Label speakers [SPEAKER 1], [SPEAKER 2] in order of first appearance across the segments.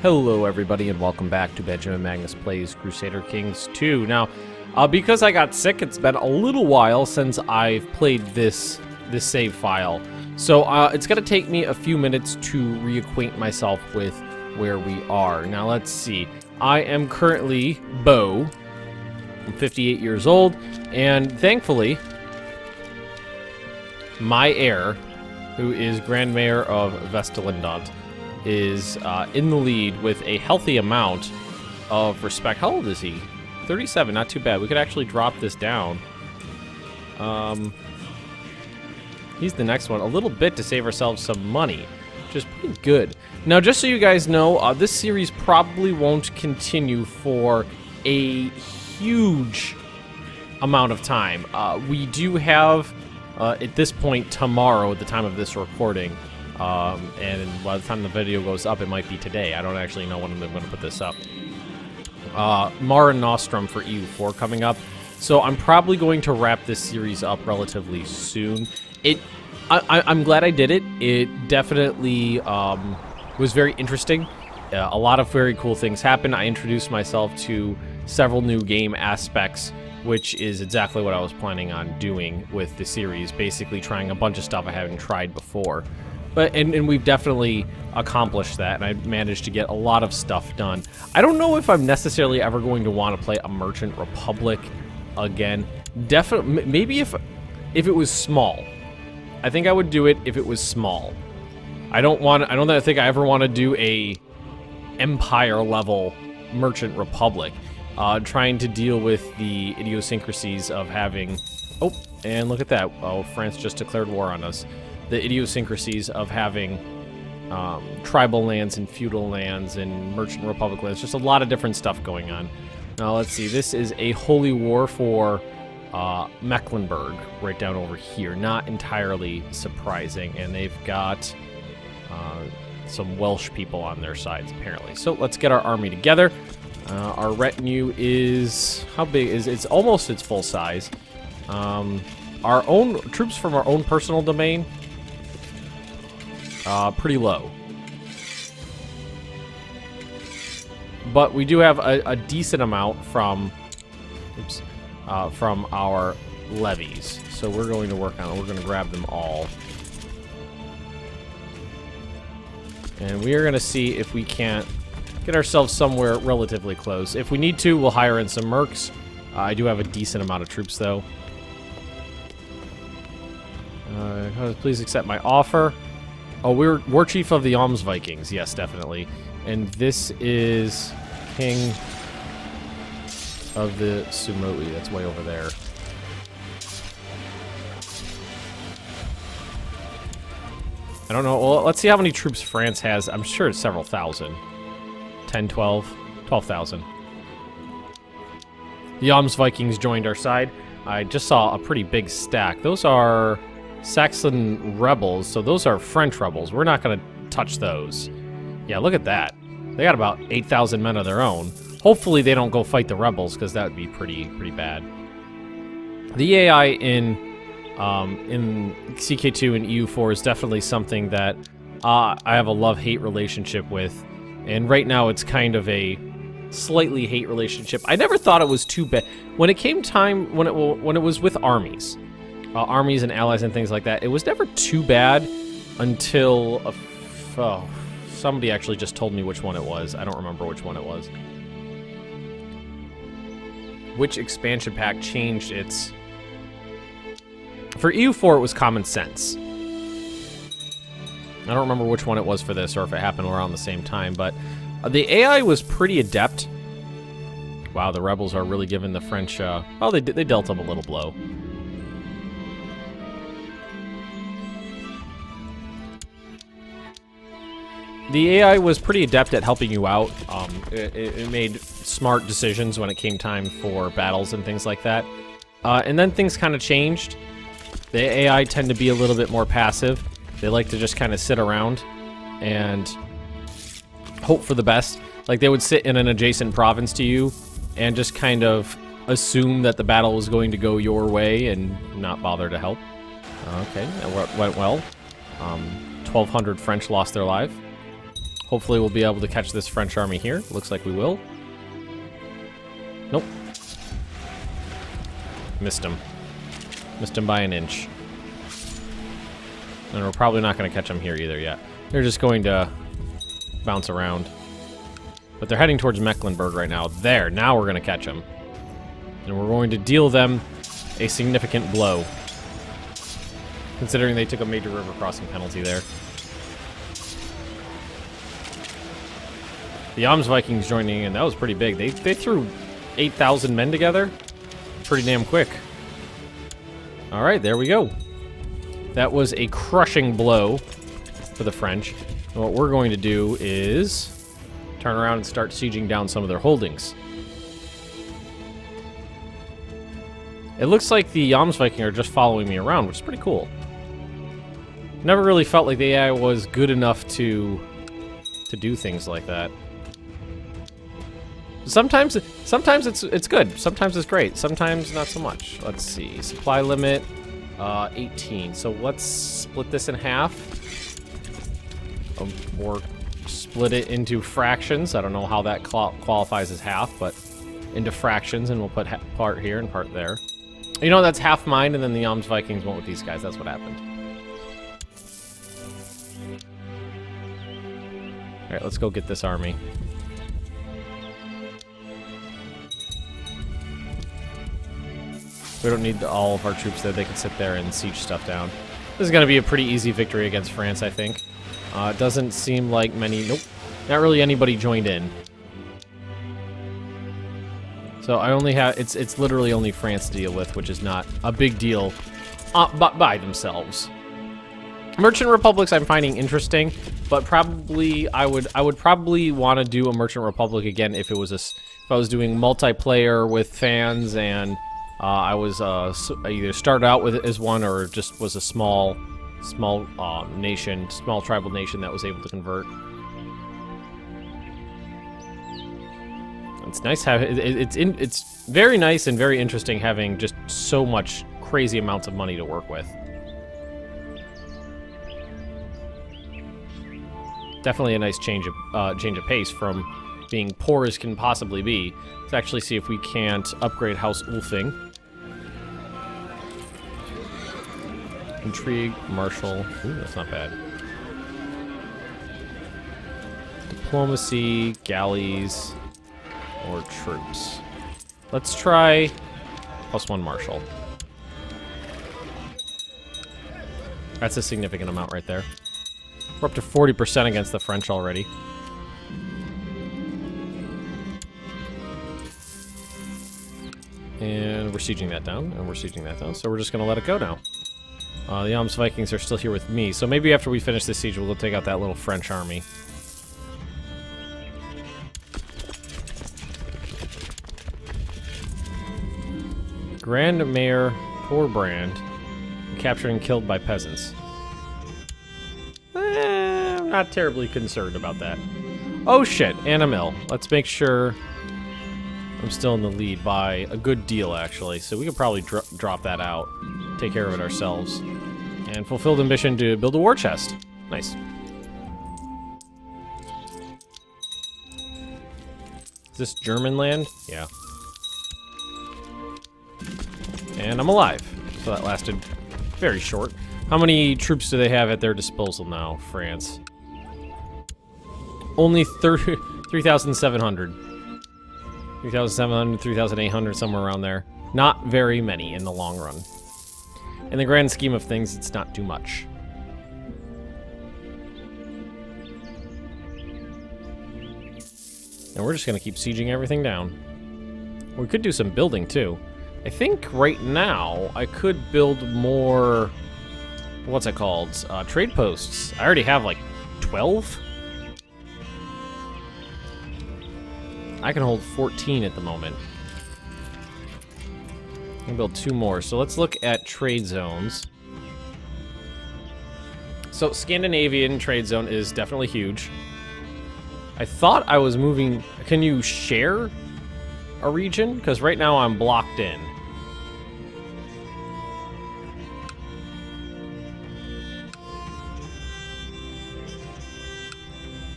[SPEAKER 1] Hello everybody and welcome back to Benjamin Magnus Plays Crusader Kings 2. Now, because I got sick, it's been a little while since I've played this save file. So it's going to take me a few minutes to reacquaint myself with where we are. Now let's see. I am currently Bo. I'm 58 years old, and thankfully, my heir, who is Grand Mayor of Vestelindont, is in the lead with a healthy amount of respect. How old is he? 37, not too bad. We could actually drop this down. He's the next one. A little bit to save ourselves some money, which is pretty good. Now, just so you guys know, this series probably won't continue for a huge amount of time. We do have, at this point, tomorrow, at the time of this recording, and by the time the video goes up, it might be today. I don't actually know when I'm going to put this up. Mare Nostrum for EU4 coming up. So I'm probably going to wrap this series up relatively soon. I'm glad I did it. It definitely was very interesting. A lot of very cool things happened. I introduced myself to several new game aspects, which is exactly what I was planning on doing with the series. Basically trying a bunch of stuff I haven't tried before. And we've definitely accomplished that, and I managed to get a lot of stuff done. I don't know if I'm necessarily ever going to want to play a Merchant Republic again. Definitely, maybe if it was small. I think I would do it if it was small. I don't think I ever want to do a Empire level Merchant Republic, trying to deal with the idiosyncrasies of having. Oh, and look at that! Oh, France just declared war on us. The idiosyncrasies of having tribal lands and feudal lands and merchant republic lands. Just a lot of different stuff going on. Now, let's see. This is a holy war for Mecklenburg, right down over here. Not entirely surprising. And they've got some Welsh people on their sides, apparently. So let's get our army together. Our retinue is... How big is it? It's almost its full size. Our own troops from our own personal domain... pretty low. But we do have a decent amount from our levies. So we're going to work on it. We're going to grab them all. And we are going to see if we can't get ourselves somewhere relatively close. If we need to, we'll hire in some mercs. I do have a decent amount of troops, though. Please accept my offer. Oh, we're War Chief of the Alms Vikings. Yes, definitely. And this is King of the Sumoi. That's way over there. I don't know. Well, let's see how many troops France has. I'm sure it's several thousand. 10, 12, 12,000. The Alms Vikings joined our side. I just saw a pretty big stack. Those are Saxon rebels, so those are French rebels. We're not going to touch those. Yeah, look at that. They got about 8,000 men of their own. Hopefully they don't go fight the rebels, because that would be pretty bad. The AI in CK2 and EU4 is definitely something that I have a love-hate relationship with, and right now it's kind of a slightly hate relationship. I never thought it was too bad. When it came time, when it was with armies and allies and things like that, it was never too bad until somebody actually just told me which one it was. I don't remember which one it was. Which expansion pack changed its... For EU4, it was Common Sense. I don't remember which one it was for this, or if it happened around the same time, but the AI was pretty adept. Wow, the rebels are really giving the French... oh, they dealt them a little blow. The AI was pretty adept at helping you out. It made smart decisions when it came time for battles and things like that. And then things kind of changed. The AI tend to be a little bit more passive. They like to just kind of sit around and hope for the best. Like, they would sit in an adjacent province to you and just kind of assume that the battle was going to go your way and not bother to help. Okay, that went well. 1,200 French lost their life. Hopefully we'll be able to catch this French army here. Looks like we will. Nope. Missed him. Missed him by an inch. And we're probably not going to catch him here either yet. They're just going to bounce around. But they're heading towards Mecklenburg right now. There, now we're going to catch them. And we're going to deal them a significant blow. Considering they took a major river crossing penalty there. The Jomsvikings joining in, that was pretty big. They threw 8,000 men together. Pretty damn quick. Alright, there we go. That was a crushing blow for the French. And what we're going to do is turn around and start sieging down some of their holdings. It looks like the Jomsviking are just following me around, which is pretty cool. Never really felt like the AI was good enough to do things like that. Sometimes it's good. Sometimes it's great. Sometimes not so much. Let's see. Supply limit 18. So let's split this in half. Or split it into fractions. I don't know how that qualifies as half, but into fractions, and we'll put part here and part there. You know, that's half mine, and then the Jomsvikings went with these guys. That's what happened. All right, let's go get this army. We don't need all of our troops there. They can sit there and siege stuff down. This is going to be a pretty easy victory against France, I think. It doesn't seem like many... Nope. Not really anybody joined in. So I only have... It's literally only France to deal with, which is not a big deal by themselves. Merchant Republics I'm finding interesting, but probably I would probably want to do a Merchant Republic again if it was if I was doing multiplayer with fans and I was either started out with it as one or just was a small nation, small tribal nation that was able to convert. It's nice it's very nice and very interesting having just so much crazy amounts of money to work with. Definitely a nice change of pace from being poor as can possibly be. Let's actually see if we can't upgrade House Ulfing. Intrigue, Marshal. Ooh, that's not bad. Diplomacy, galleys, or troops. Let's try +1 Marshal. That's a significant amount right there. We're up to 40% against the French already. And we're sieging that down, and we're sieging that down, so we're just going to let it go now. The Jomsvikings are still here with me, so maybe after we finish this siege, we'll go take out that little French army. Grand Mayor Torbrand captured and killed by peasants. I'm not terribly concerned about that. Oh shit, Annamil. Let's make sure I'm still in the lead by a good deal, actually. So we could probably drop that out, take care of it ourselves, and fulfilled ambition to build a war chest. Nice. Is this German land? Yeah. And I'm alive. So that lasted very short. How many troops do they have at their disposal now, France? Only 3,700. 3,700, 3,800, somewhere around there. Not very many in the long run. In the grand scheme of things, it's not too much. And we're just going to keep sieging everything down. We could do some building, too. I think right now, I could build more... What's it called? Trade posts. I already have, like, 12? I can hold 14 at the moment. I can build 2 more. So let's look at trade zones. So Scandinavian trade zone is definitely huge. I thought I was moving... Can you share a region? Because right now I'm blocked in.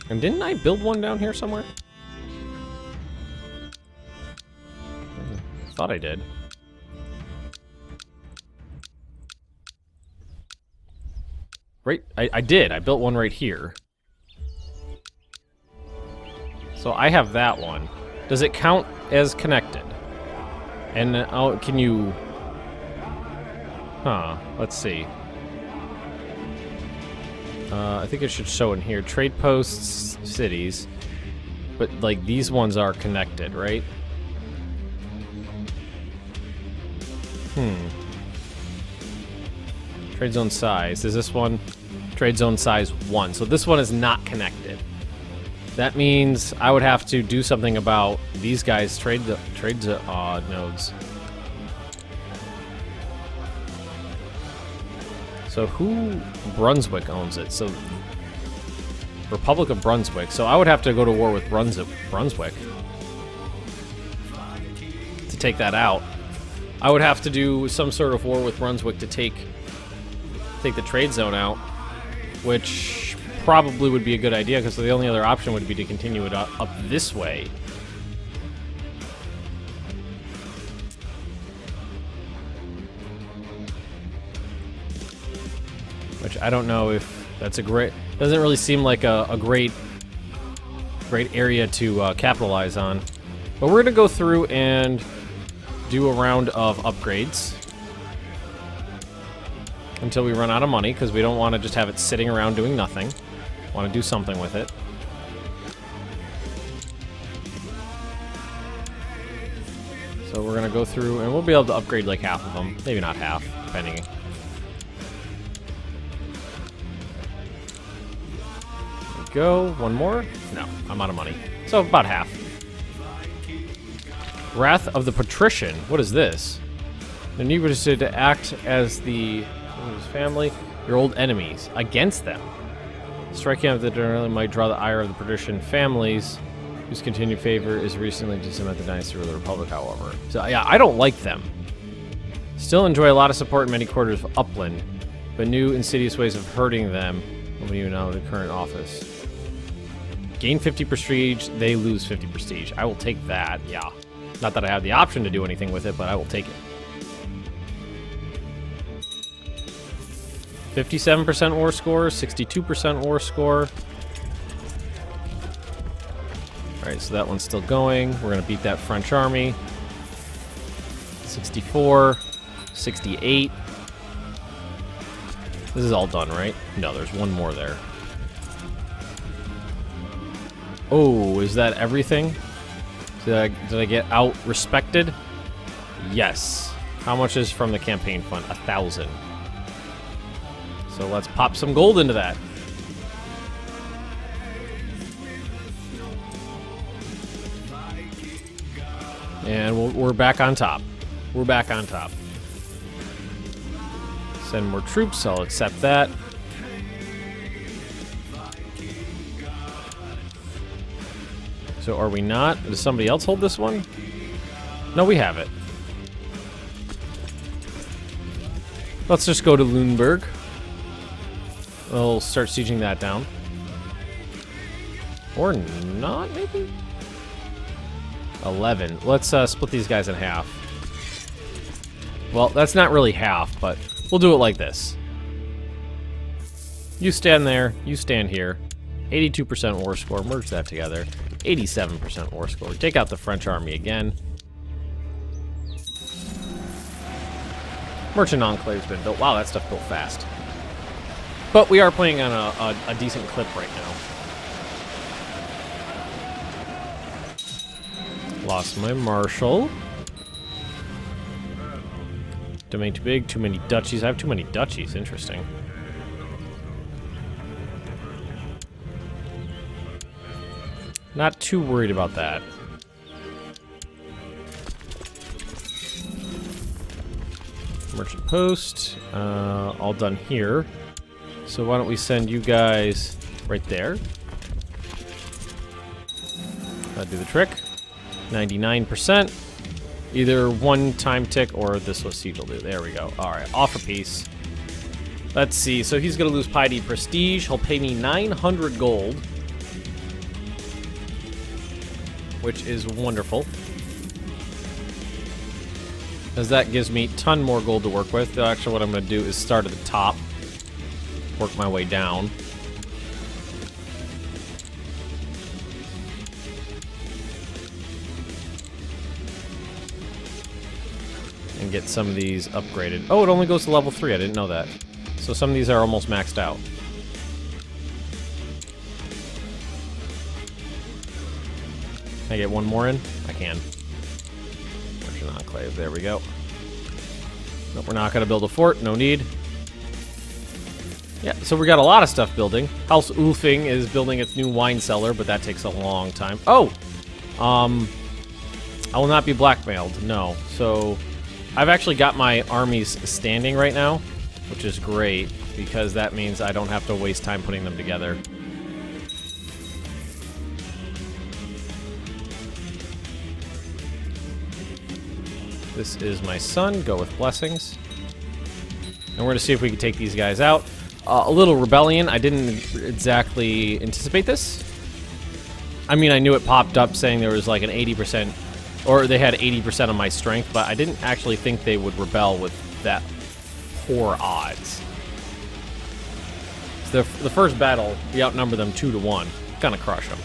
[SPEAKER 1] And didn't I build one down here somewhere? Thought I did. Right, I did. I built one right here. So I have that one. Does it count as connected? And can you... Huh, let's see. I think it should show in here. Trade posts, cities. But, like, these ones are connected, right? Trade zone size. Is this one? Trade zone size 1. So this one is not connected. That means I would have to do something about these guys' trade nodes. So who... Brunswick owns it. So Republic of Brunswick. So I would have to go to war with Brunswick to take that out. I would have to do some sort of war with Brunswick to take the trade zone out, which probably would be a good idea because the only other option would be to continue it up this way. Which I don't know if that's a great... Doesn't really seem like a great area to capitalize on. But we're going to go through and do a round of upgrades until we run out of money, because we don't want to just have it sitting around doing nothing. Want to do something with it. So we're going to go through, and we'll be able to upgrade like half of them. Maybe not half, depending. Go. One more? No, I'm out of money. So about half. Wrath of the Patrician. What is this? The new interested to act as the family, your old enemies, against them. Striking out the generally might draw the ire of the patrician families, whose continued favor is recently to cement the dynasty of the Republic, however. So yeah, I don't like them. Still enjoy a lot of support in many quarters of Upland, but new insidious ways of hurting them will you now the current office. Gain 50 prestige, they lose 50 prestige. I will take that, yeah. Not that I have the option to do anything with it, but I will take it. 57% war score, 62% war score. Alright, so that one's still going. We're going to beat that French army. 64, 68. This is all done, right? No, there's one more there. Oh, is that everything? Did I get out respected? Yes. How much is from the campaign fund? 1,000. So let's pop some gold into that. And we're back on top. We're back on top. Send more troops, I'll accept that. So are we not? Does somebody else hold this one? No, we have it. Let's just go to Lüneburg. We'll start sieging that down. Or not, maybe? 11. Let's split these guys in half. Well, that's not really half, but we'll do it like this. You stand there, you stand here. 82% war score, merge that together. 87% war score. Take out the French army again. Merchant Enclave's been built. Wow, that stuff built fast. But we are playing on a decent clip right now. Lost my marshal. Domain too big, too many duchies. I have too many duchies, interesting. Not too worried about that. Merchant post, all done here. So why don't we send you guys right there? That'll do the trick. 99%. Either one time tick or this siege will do. There we go. Alright, offer peace. Let's see. So he's going to lose piety prestige. He'll pay me 900 gold. which is wonderful. Because that gives me a ton more gold to work with. Actually, what I'm going to do is start at the top, work my way down. And get some of these upgraded. Oh, it only goes to level 3. I didn't know that. So some of these are almost maxed out. Can I get one more in? I can. Merchant Enclave. There we go. Nope, we're not going to build a fort. No need. Yeah, so we got a lot of stuff building. House Ulfing is building its new wine cellar, but that takes a long time. Oh! I will not be blackmailed. No. So I've actually got my armies standing right now, which is great, because that means I don't have to waste time putting them together. This is my son. Go with blessings. And we're going to see if we can take these guys out. A little rebellion. I didn't exactly anticipate this. I mean, I knew it popped up saying there was like an 80%, or they had 80% of my strength, but I didn't actually think they would rebel with that poor odds. So the first battle, we outnumber them 2-1. Gonna crush them.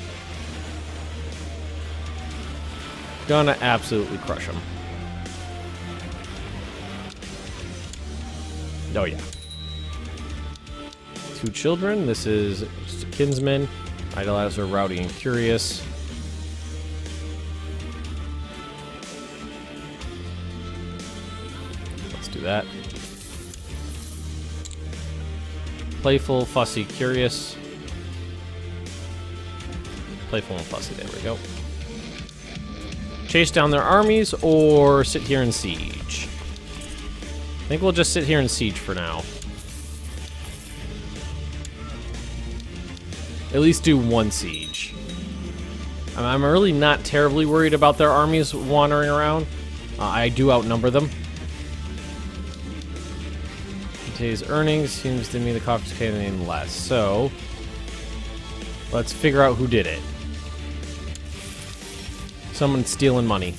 [SPEAKER 1] Gonna absolutely crush them. Oh yeah. 2 children. This is just a kinsman. Idolizer, rowdy and curious. Let's do that. Playful, fussy, curious. Playful and fussy. There we go. Chase down their armies or sit here and siege. I think we'll just sit here and siege for now. At least do one siege. I'm really not terribly worried about their armies wandering around. I do outnumber them. Today's earnings seems to me the coffers came in less. So let's figure out who did it. Someone stealing money.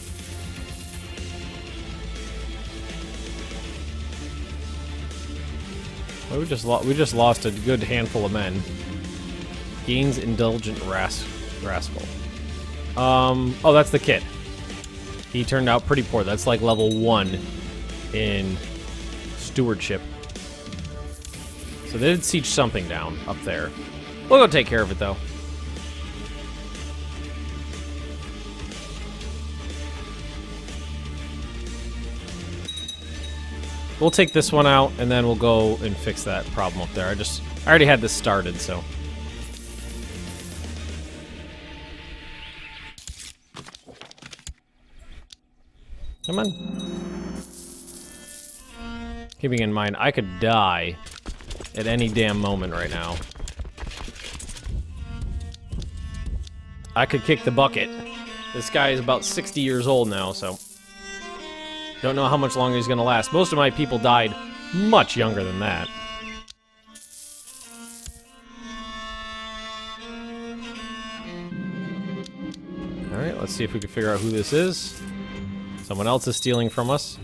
[SPEAKER 1] Well, we just lost a good handful of men. Gains indulgent rascal. Oh, that's the kid. He turned out pretty poor. That's like level 1 in stewardship. So they did siege something down up there. We'll go take care of it though. We'll take this one out and then we'll go and fix that problem up there. I already had this started, so. Come on. Keeping in mind, I could die at any damn moment right now. I could kick the bucket. This guy is about 60 years old now, so don't know how much longer he's gonna last. Most of my people died much younger than that. Alright, let's see if we can figure out who this is. Someone else is stealing from us.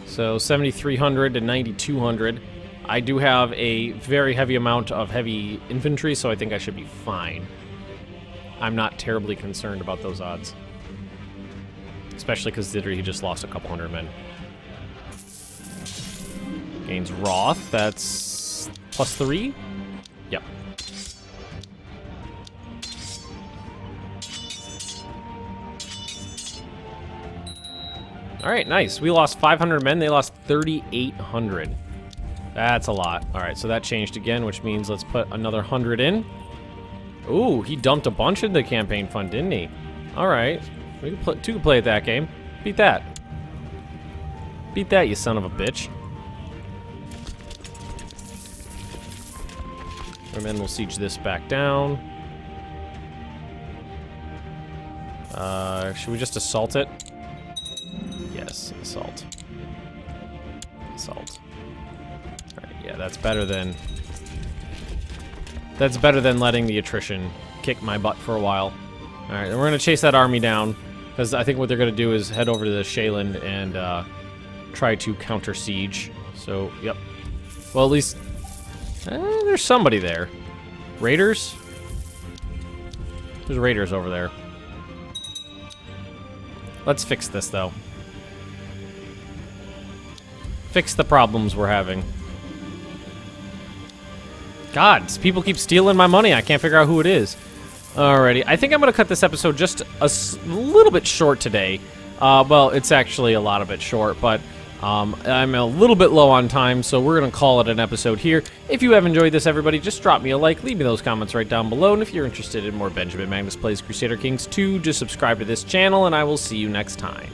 [SPEAKER 1] So 7,300 to 9,200. I do have a very heavy amount of heavy infantry, so I think I should be fine. I'm not terribly concerned about those odds. Especially considering he just lost a couple hundred men. Gains Roth, that's +3? Yep. Alright, nice. We lost 500 men, they lost 3,800. That's a lot. Alright, so that changed again, which means let's put another 100 in. Ooh, he dumped a bunch in the campaign fund, didn't he? Alright. We can play at that game. Beat that. Beat that, you son of a bitch. And then we'll siege this back down. Should we just assault it? Yes, assault. Assault. Alright, Yeah, that's better than... That's better than letting the attrition kick my butt for a while. Alright, then we're going to chase that army down, because I think what they're going to do is head over to the Shayland and try to counter siege. So, yep. Well, at least... there's somebody there. Raiders? There's raiders over there. Let's fix this, though. Fix the problems we're having. God, people keep stealing my money. I can't figure out who it is. Alrighty, I think I'm going to cut this episode just a little bit short today. Well, it's actually a lot of it short, but I'm a little bit low on time, so we're going to call it an episode here. If you have enjoyed this, everybody, just drop me a like, leave me those comments right down below, and if you're interested in more Benjamin Magnus Plays Crusader Kings 2, just subscribe to this channel, and I will see you next time.